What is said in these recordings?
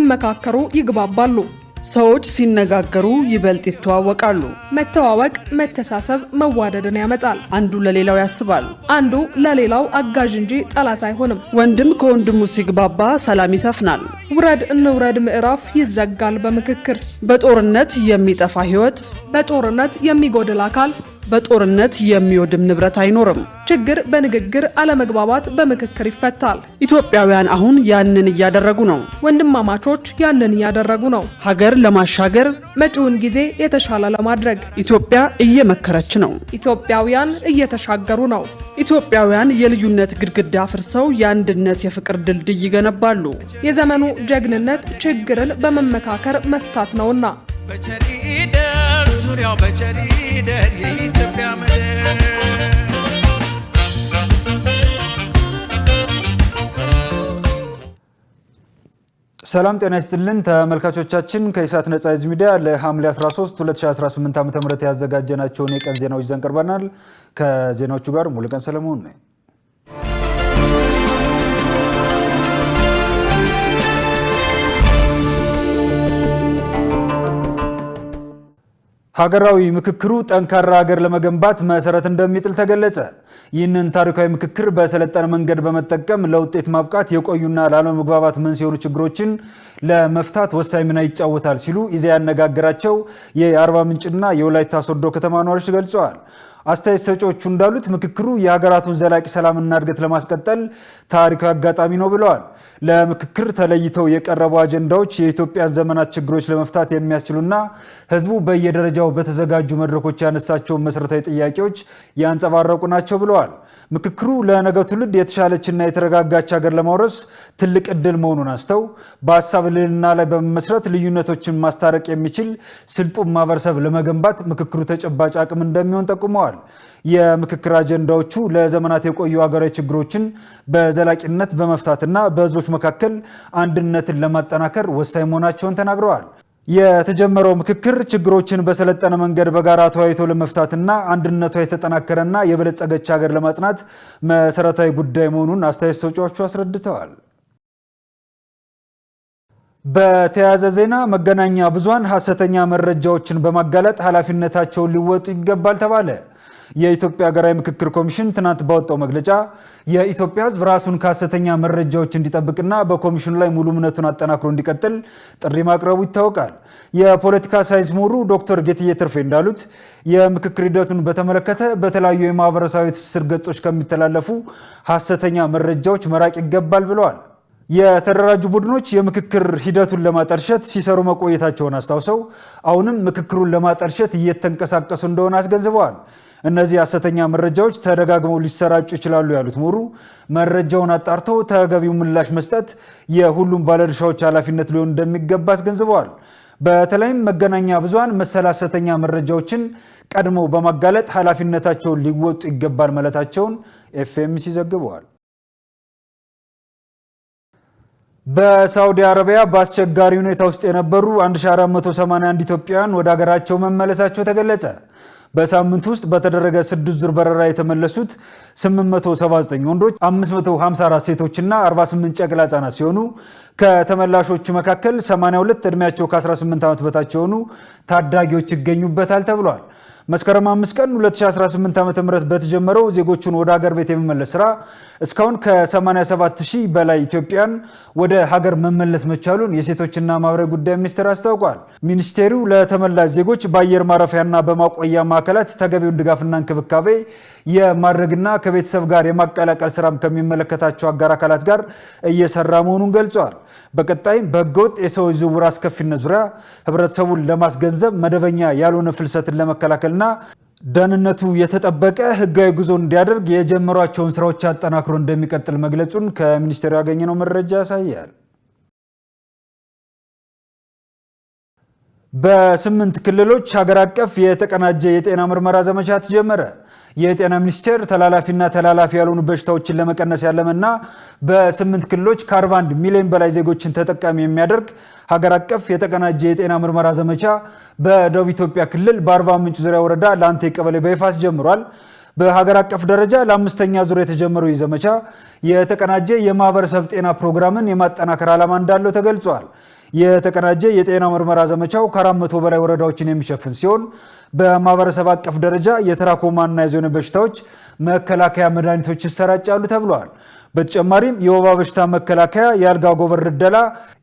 ሲመካከሩ ይግባባሉ። ሰዎች ሲነጋገሩ ይበልጥ ይተዋወቃሉ። መተዋወቅ መተሳሰብ መዋደድን ያመጣል። አንዱ ለሌላው ያስባል። አንዱ ለሌላው አጋዥ እንጂ ጠላት አይሆንም። ወንድም ከወንድሙ ሲግባባ ሰላም ይሰፍናል። ውረድ እንውረድ ምዕራፍ ይዘጋል በምክክር። በጦርነት የሚጠፋ ሕይወት፣ በጦርነት የሚጎድል አካል፣ በጦርነት የሚወድም ንብረት አይኖርም። ችግር በንግግር አለመግባባት በምክክር ይፈታል። ኢትዮጵያውያን አሁን ያንን እያደረጉ ነው። ወንድማማቾች ያንን እያደረጉ ነው። ሀገር ለማሻገር መጪውን ጊዜ የተሻለ ለማድረግ ኢትዮጵያ እየመከረች ነው። ኢትዮጵያውያን እየተሻገሩ ነው። ኢትዮጵያውያን የልዩነት ግድግዳ አፍርሰው የአንድነት የፍቅር ድልድይ ይገነባሉ። የዘመኑ ጀግንነት ችግርን በመመካከር መፍታት ነውና በቸሪደር ዙሪያው በቸሪደር የኢትዮጵያ ምድር ሰላም ጤና ይስጥልን ተመልካቾቻችን ከኢሳት ነጻ ህዝብ ሚዲያ ለሐምሌ 13 2018 ዓ.ም ያዘጋጀናቸውን የቀን ዜናዎች ይዘን ቀርበናል። ከዜናዎቹ ጋር ሙሉቀን ሰለሞን ነኝ። ሀገራዊ ምክክሩ ጠንካራ ሀገር ለመገንባት መሰረት እንደሚጥል ተገለጸ። ይህንን ታሪካዊ ምክክር በሰለጠነ መንገድ በመጠቀም ለውጤት ማብቃት የቆዩና ላለመግባባት መንስኤ የሆኑ ችግሮችን ለመፍታት ወሳኝ ሚና ይጫወታል ሲሉ ኢዜአ ያነጋገራቸው የአርባ ምንጭና የወላይታ ሶዶ ከተማ ነዋሪዎች ገልጸዋል። አስተያየት ሰጪዎቹ እንዳሉት ምክክሩ የሀገራቱን ዘላቂ ሰላምና እድገት ለማስቀጠል ታሪካዊ አጋጣሚ ነው ብለዋል። ለምክክር ተለይተው የቀረቡ አጀንዳዎች የኢትዮጵያን ዘመናት ችግሮች ለመፍታት የሚያስችሉና ህዝቡ በየደረጃው በተዘጋጁ መድረኮች ያነሳቸውን መሰረታዊ ጥያቄዎች ያንጸባረቁ ናቸው ብለዋል። ምክክሩ ለነገው ትውልድ የተሻለችና የተረጋጋች ሀገር ለማውረስ ትልቅ እድል መሆኑን አንስተው በሀሳብ ልዕልና ላይ በመመስረት ልዩነቶችን ማስታረቅ የሚችል ስልጡን ማህበረሰብ ለመገንባት ምክክሩ ተጨባጭ አቅም እንደሚሆን ጠቁመዋል። የምክክር አጀንዳዎቹ ለዘመናት የቆዩ ሀገራዊ ችግሮችን በዘላቂነት በመፍታትና በህዝቦች መካከል አንድነትን ለማጠናከር ወሳኝ መሆናቸውን ተናግረዋል። የተጀመረው ምክክር ችግሮችን በሰለጠነ መንገድ በጋራ ተወያይቶ ለመፍታትና አንድነቷ የተጠናከረና የበለጸገች ሀገር ለማጽናት መሰረታዊ ጉዳይ መሆኑን አስተያየት ሰጪዎቹ አስረድተዋል። በተያያዘ ዜና መገናኛ ብዙሃን ሐሰተኛ መረጃዎችን በማጋለጥ ኃላፊነታቸውን ሊወጡ ይገባል ተባለ። የኢትዮጵያ ሀገራዊ ምክክር ኮሚሽን ትናንት ባወጣው መግለጫ የኢትዮጵያ ህዝብ ራሱን ከሐሰተኛ መረጃዎች እንዲጠብቅና በኮሚሽኑ ላይ ሙሉ እምነቱን አጠናክሮ እንዲቀጥል ጥሪ ማቅረቡ ይታወቃል። የፖለቲካ ሳይንስ ምሁሩ ዶክተር ጌትዬ ትርፌ እንዳሉት የምክክር ሂደቱን በተመለከተ በተለያዩ የማህበረሰባዊ ትስስር ገጾች ከሚተላለፉ ሐሰተኛ መረጃዎች መራቅ ይገባል ብለዋል። የተደራጁ ቡድኖች የምክክር ሂደቱን ለማጠልሸት ሲሰሩ መቆየታቸውን አስታውሰው አሁንም ምክክሩን ለማጠልሸት እየተንቀሳቀሱ እንደሆነ አስገንዝበዋል። እነዚህ ሐሰተኛ መረጃዎች ተደጋግመው ሊሰራጩ ይችላሉ ያሉት ምሁሩ መረጃውን አጣርቶ ተገቢው ምላሽ መስጠት የሁሉም ባለድርሻዎች ኃላፊነት ሊሆን እንደሚገባ አስገንዝበዋል። በተለይም መገናኛ ብዙሃን መሰል ሐሰተኛ መረጃዎችን ቀድመው በማጋለጥ ኃላፊነታቸውን ሊወጡ ይገባል ማለታቸውን ኤፍኤምሲ ዘግበዋል። በሳውዲ አረቢያ በአስቸጋሪ ሁኔታ ውስጥ የነበሩ 1481 ኢትዮጵያውያን ወደ ሀገራቸው መመለሳቸው ተገለጸ። በሳምንት ውስጥ በተደረገ 6 ዙር በረራ የተመለሱት 879 ወንዶች፣ 554 ሴቶችና 48 ጨቅላ ህጻናት ሲሆኑ ከተመላሾቹ መካከል 82 እድሜያቸው ከ18 ዓመት በታች የሆኑ ታዳጊዎች ይገኙበታል ተብሏል። መስከረም 5 ቀን 2018 ዓ.ም በተጀመረው ዜጎቹን ወደ ሀገር ቤት የመመለስ ስራ እስካሁን ከ87000 በላይ ኢትዮጵያን ወደ ሀገር መመለስ መቻሉን የሴቶችና ማህበራዊ ጉዳይ ሚኒስቴር አስታውቋል። ሚኒስቴሩ ለተመላሽ ዜጎች በአየር ማረፊያና በማቆያ ማዕከላት ተገቢውን ድጋፍና እንክብካቤ የማድረግና ከቤተሰብ ጋር የማቀላቀል ስራም ከሚመለከታቸው አጋር አካላት ጋር እየሰራ መሆኑን ገልጿል። በቀጣይም በህገወጥ የሰዎች ዝውውር አስከፊነት ዙሪያ ህብረተሰቡን ለማስገንዘብ መደበኛ ያልሆነ ፍልሰትን ለመከላከልና ደህንነቱ የተጠበቀ ህጋዊ ጉዞ እንዲያደርግ የጀመሯቸውን ስራዎች አጠናክሮ እንደሚቀጥል መግለጹን ከሚኒስቴሩ ያገኘነው መረጃ ያሳያል። በ8 ክልሎች ሀገር አቀፍ የተቀናጀ የጤና ምርመራ ዘመቻ ተጀመረ። የጤና ሚኒስቴር ተላላፊና ተላላፊ ያልሆኑ በሽታዎችን ለመቀነስ ያለመና በ8 ክልሎች ከ41 ሚሊዮን በላይ ዜጎችን ተጠቃሚ የሚያደርግ ሀገር አቀፍ የተቀናጀ የጤና ምርመራ ዘመቻ በደቡብ ኢትዮጵያ ክልል በአርባ ምንጭ ዙሪያ ወረዳ ላንቴ ቀበሌ በይፋ ጀምሯል። በሀገር አቀፍ ደረጃ ለአምስተኛ ዙር የተጀመረው ዘመቻ የተቀናጀ የማህበረሰብ ጤና ፕሮግራምን የማጠናከር ዓላማ እንዳለው ተገልጿል። የተቀናጀ የጤና ምርመራ ዘመቻው ከ400 በላይ ወረዳዎችን የሚሸፍን ሲሆን በማህበረሰብ አቀፍ ደረጃ የተራኮማና የዞን በሽታዎች መከላከያ መድኃኒቶች ይሰራጫሉ ተብሏል። በተጨማሪም የወባ በሽታ መከላከያ፣ የአልጋ ጎበር ድለላ፣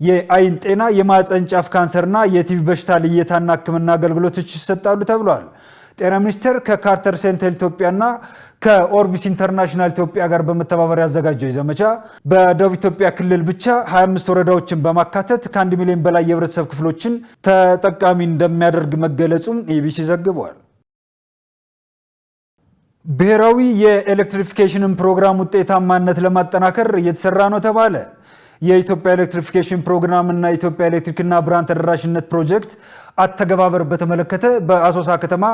የአይን ጤና፣ የማህፀን ጫፍ ካንሰርና የቲቪ በሽታ ልየታና ሕክምና አገልግሎቶች ይሰጣሉ ተብሏል። ጤና ሚኒስቴር ከካርተር ሴንትራል ኢትዮጵያና ከኦርቢስ ኢንተርናሽናል ኢትዮጵያ ጋር በመተባበር ያዘጋጀው ዘመቻ በደቡብ ኢትዮጵያ ክልል ብቻ 25 ወረዳዎችን በማካተት ከ1 ሚሊዮን በላይ የህብረተሰብ ክፍሎችን ተጠቃሚ እንደሚያደርግ መገለጹን ኢቢሲ ዘግቧል። ብሔራዊ የኤሌክትሪፊኬሽን ፕሮግራም ውጤታማነት ለማጠናከር እየተሰራ ነው ተባለ። የኢትዮጵያ ኤሌክትሪፊኬሽን ፕሮግራም እና የኢትዮጵያ ኤሌክትሪክና ብርሃን ተደራሽነት ፕሮጀክት አተገባበር በተመለከተ በአሶሳ ከተማ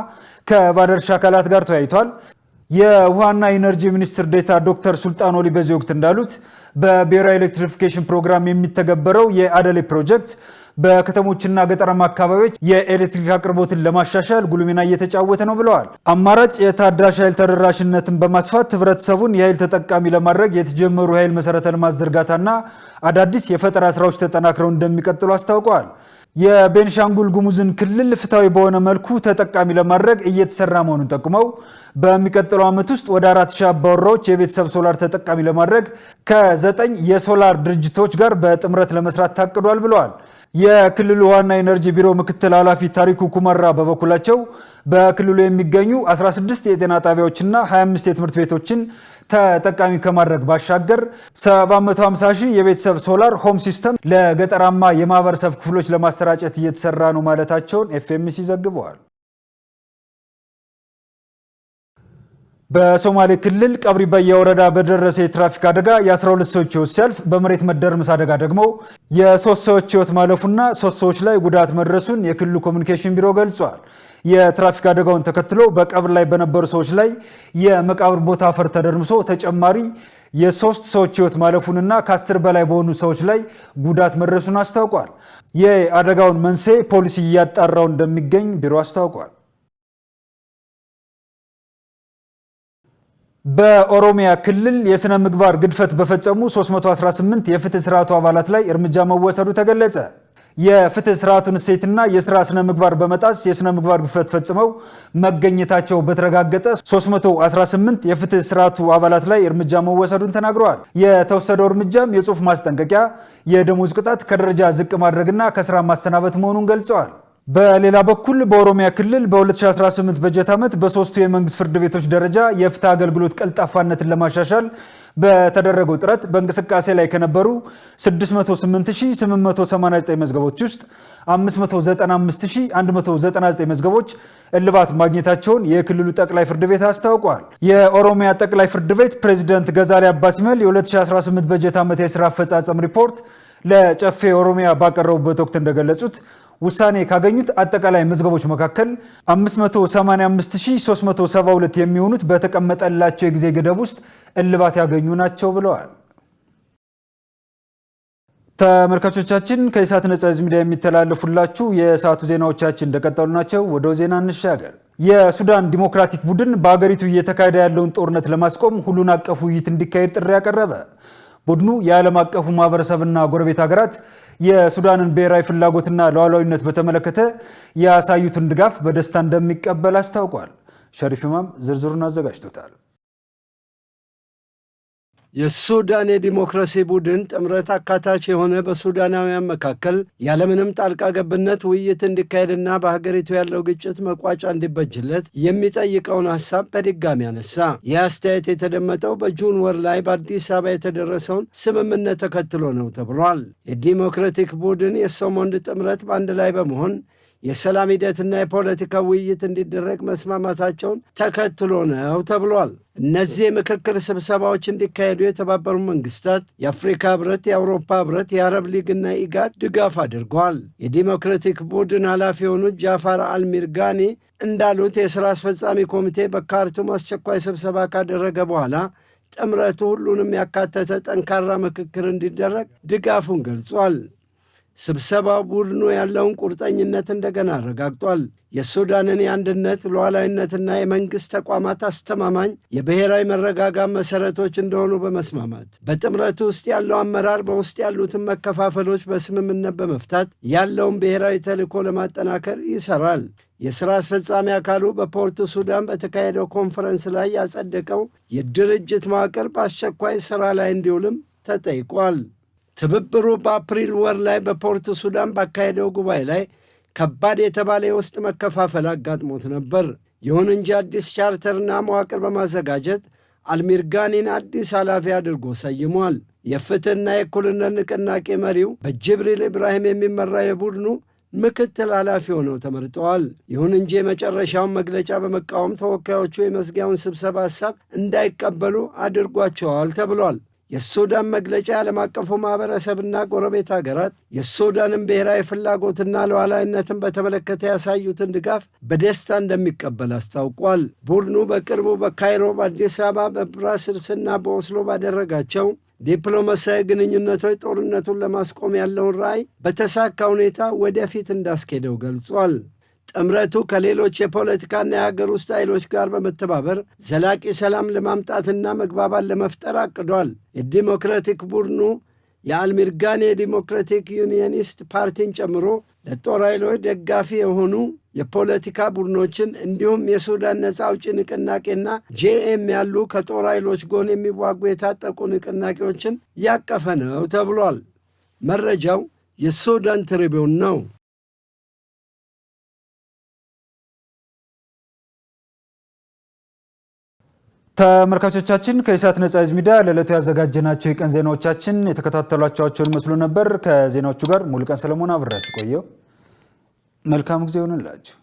ከባለድርሻ አካላት ጋር ተወያይቷል። የውሃና ኢነርጂ ሚኒስትር ዴኤታ ዶክተር ሱልጣን ኦሊ በዚህ ወቅት እንዳሉት በብሔራዊ ኤሌክትሪፊኬሽን ፕሮግራም የሚተገበረው የአደሌ ፕሮጀክት በከተሞችና ገጠራማ አካባቢዎች የኤሌክትሪክ አቅርቦትን ለማሻሻል ጉልህ ሚና እየተጫወተ ነው ብለዋል። አማራጭ የታዳሽ ኃይል ተደራሽነትን በማስፋት ህብረተሰቡን የኃይል ተጠቃሚ ለማድረግ የተጀመሩ የኃይል መሰረተ ልማት ዝርጋታና አዳዲስ የፈጠራ ስራዎች ተጠናክረው እንደሚቀጥሉ አስታውቀዋል። የቤንሻንጉል ጉሙዝን ክልል ፍትሐዊ በሆነ መልኩ ተጠቃሚ ለማድረግ እየተሰራ መሆኑን ጠቁመው በሚቀጥለው ዓመት ውስጥ ወደ 4000 አባወራዎች የቤተሰብ ሶላር ተጠቃሚ ለማድረግ ከ9 የሶላር ድርጅቶች ጋር በጥምረት ለመስራት ታቅዷል ብለዋል። የክልሉ ዋና ኢነርጂ ቢሮ ምክትል ኃላፊ ታሪኩ ኩመራ በበኩላቸው በክልሉ የሚገኙ 16 የጤና ጣቢያዎችና 25 የትምህርት ቤቶችን ተጠቃሚ ከማድረግ ባሻገር 750 ሺህ የቤተሰብ ሶላር ሆም ሲስተም ለገጠራማ የማህበረሰብ ክፍሎች ለማሰራጨት እየተሰራ ነው ማለታቸውን ኤፍኤምሲ ዘግበዋል። በሶማሌ ክልል ቀብሪ በያ ወረዳ በደረሰ የትራፊክ አደጋ የ12 ሰዎች ሕይወት ሲያልፍ በመሬት መደርመስ አደጋ ደግሞ የ3 ሰዎች ሕይወት ማለፉና 3 ሰዎች ላይ ጉዳት መድረሱን የክልሉ ኮሚኒኬሽን ቢሮ ገልጿል። የትራፊክ አደጋውን ተከትሎ በቀብር ላይ በነበሩ ሰዎች ላይ የመቃብር ቦታ አፈር ተደርምሶ ተጨማሪ የ3 ሰዎች ሕይወት ማለፉንና ከ10 በላይ በሆኑ ሰዎች ላይ ጉዳት መድረሱን አስታውቋል። የአደጋውን መንስኤ ፖሊስ እያጣራው እንደሚገኝ ቢሮ አስታውቋል። በኦሮሚያ ክልል የስነ ምግባር ግድፈት በፈጸሙ 318 የፍትህ ስርዓቱ አባላት ላይ እርምጃ መወሰዱ ተገለጸ። የፍትህ ስርዓቱን እሴትና የስራ ስነ ምግባር በመጣስ የስነ ምግባር ግድፈት ፈጽመው መገኘታቸው በተረጋገጠ 318 የፍትህ ስርዓቱ አባላት ላይ እርምጃ መወሰዱን ተናግረዋል። የተወሰደው እርምጃም የጽሁፍ ማስጠንቀቂያ፣ የደሞዝ ቅጣት፣ ከደረጃ ዝቅ ማድረግና ከስራ ማሰናበት መሆኑን ገልጸዋል። በሌላ በኩል በኦሮሚያ ክልል በ2018 በጀት ዓመት በሶስቱ የመንግስት ፍርድ ቤቶች ደረጃ የፍትህ አገልግሎት ቀልጣፋነትን ለማሻሻል በተደረገው ጥረት በእንቅስቃሴ ላይ ከነበሩ 608889 መዝገቦች ውስጥ 595199 መዝገቦች እልባት ማግኘታቸውን የክልሉ ጠቅላይ ፍርድ ቤት አስታውቋል። የኦሮሚያ ጠቅላይ ፍርድ ቤት ፕሬዝዳንት ገዛሌ አባሲመል የ2018 በጀት ዓመት የስራ አፈጻጸም ሪፖርት ለጨፌ ኦሮሚያ ባቀረቡበት ወቅት እንደገለጹት ውሳኔ ካገኙት አጠቃላይ መዝገቦች መካከል 585372 የሚሆኑት በተቀመጠላቸው የጊዜ ገደብ ውስጥ እልባት ያገኙ ናቸው ብለዋል። ተመልካቾቻችን ከኢሳት ነጻ ሕዝብ ሚዲያ የሚተላለፉላችሁ የሰዓቱ ዜናዎቻችን እንደቀጠሉ ናቸው። ወደ ዜና እንሻገር። የሱዳን ዲሞክራቲክ ቡድን በአገሪቱ እየተካሄደ ያለውን ጦርነት ለማስቆም ሁሉን አቀፍ ውይይት እንዲካሄድ ጥሪ ያቀረበ። ቡድኑ የዓለም አቀፉ ማህበረሰብና ጎረቤት ሀገራት የሱዳንን ብሔራዊ ፍላጎትና ሉዓላዊነት በተመለከተ ያሳዩትን ድጋፍ በደስታ እንደሚቀበል አስታውቋል። ሸሪፍ ኢማም ዝርዝሩን አዘጋጅቶታል። የሱዳን የዲሞክራሲ ቡድን ጥምረት አካታች የሆነ በሱዳናውያን መካከል ያለምንም ጣልቃ ገብነት ውይይት እንዲካሄድና በሀገሪቱ ያለው ግጭት መቋጫ እንዲበጅለት የሚጠይቀውን ሐሳብ በድጋሚ አነሳ። ይህ አስተያየት የተደመጠው በጁን ወር ላይ በአዲስ አበባ የተደረሰውን ስምምነት ተከትሎ ነው ተብሏል። የዲሞክራቲክ ቡድን የሶሞንድ ጥምረት በአንድ ላይ በመሆን የሰላም ሂደትና የፖለቲካ ውይይት እንዲደረግ መስማማታቸውን ተከትሎ ነው ተብሏል። እነዚህ የምክክር ስብሰባዎች እንዲካሄዱ የተባበሩት መንግስታት፣ የአፍሪካ ህብረት፣ የአውሮፓ ህብረት፣ የአረብ ሊግና ኢጋድ ድጋፍ አድርገዋል። የዲሞክራቲክ ቡድን ኃላፊ የሆኑት ጃፋር አልሚርጋኒ እንዳሉት የሥራ አስፈጻሚ ኮሚቴ በካርቱም አስቸኳይ ስብሰባ ካደረገ በኋላ ጥምረቱ ሁሉንም ያካተተ ጠንካራ ምክክር እንዲደረግ ድጋፉን ገልጿል። ስብሰባው ቡድኑ ያለውን ቁርጠኝነት እንደገና አረጋግጧል። የሱዳንን የአንድነት ሉዓላዊነትና የመንግሥት ተቋማት አስተማማኝ የብሔራዊ መረጋጋት መሠረቶች እንደሆኑ በመስማማት በጥምረቱ ውስጥ ያለው አመራር በውስጥ ያሉትን መከፋፈሎች በስምምነት በመፍታት ያለውን ብሔራዊ ተልዕኮ ለማጠናከር ይሠራል። የሥራ አስፈጻሚ አካሉ በፖርት ሱዳን በተካሄደው ኮንፈረንስ ላይ ያጸደቀው የድርጅት መዋቅር በአስቸኳይ ሥራ ላይ እንዲውልም ተጠይቋል። ትብብሩ በአፕሪል ወር ላይ በፖርት ሱዳን ባካሄደው ጉባኤ ላይ ከባድ የተባለ የውስጥ መከፋፈል አጋጥሞት ነበር። ይሁን እንጂ አዲስ ቻርተርና መዋቅር በማዘጋጀት አልሚርጋኒን አዲስ ኃላፊ አድርጎ ሰይሟል። የፍትሕና የእኩልነት ንቅናቄ መሪው በጅብሪል ኢብራሂም የሚመራ የቡድኑ ምክትል ኃላፊ ሆነው ተመርጠዋል። ይሁን እንጂ የመጨረሻውን መግለጫ በመቃወም ተወካዮቹ የመዝጊያውን ስብሰባ ሐሳብ እንዳይቀበሉ አድርጓቸዋል ተብሏል። የሱዳን መግለጫ የዓለም አቀፉ ማኅበረሰብና ጎረቤት አገራት የሱዳንን ብሔራዊ ፍላጎትና ሉዓላዊነትን በተመለከተ ያሳዩትን ድጋፍ በደስታ እንደሚቀበል አስታውቋል። ቡድኑ በቅርቡ በካይሮ፣ በአዲስ አበባ፣ በብራስልስና በኦስሎ ባደረጋቸው ዲፕሎማሲያዊ ግንኙነቶች ጦርነቱን ለማስቆም ያለውን ራዕይ በተሳካ ሁኔታ ወደፊት እንዳስኬደው ገልጿል። ጥምረቱ ከሌሎች የፖለቲካና የሀገር ውስጥ ኃይሎች ጋር በመተባበር ዘላቂ ሰላም ለማምጣትና መግባባት ለመፍጠር አቅዷል። የዲሞክራቲክ ቡድኑ የአልሚርጋኒ የዲሞክራቲክ ዩኒየኒስት ፓርቲን ጨምሮ ለጦር ኃይሎች ደጋፊ የሆኑ የፖለቲካ ቡድኖችን እንዲሁም የሱዳን ነፃ አውጪ ንቅናቄና ጄኤም ያሉ ከጦር ኃይሎች ጎን የሚዋጉ የታጠቁ ንቅናቄዎችን ያቀፈ ነው ተብሏል። መረጃው የሱዳን ትሪቢዩን ነው። ተመልካቾቻችን ከኢሳት ነጻ ህዝብ ሚዲያ ለዕለቱ ያዘጋጀናቸው የቀን ዜናዎቻችን የተከታተሏቸውን መስሎ ነበር። ከዜናዎቹ ጋር ሙሉቀን ሰለሞን አብራችሁ ቆየው። መልካም ጊዜ ይሁንላችሁ።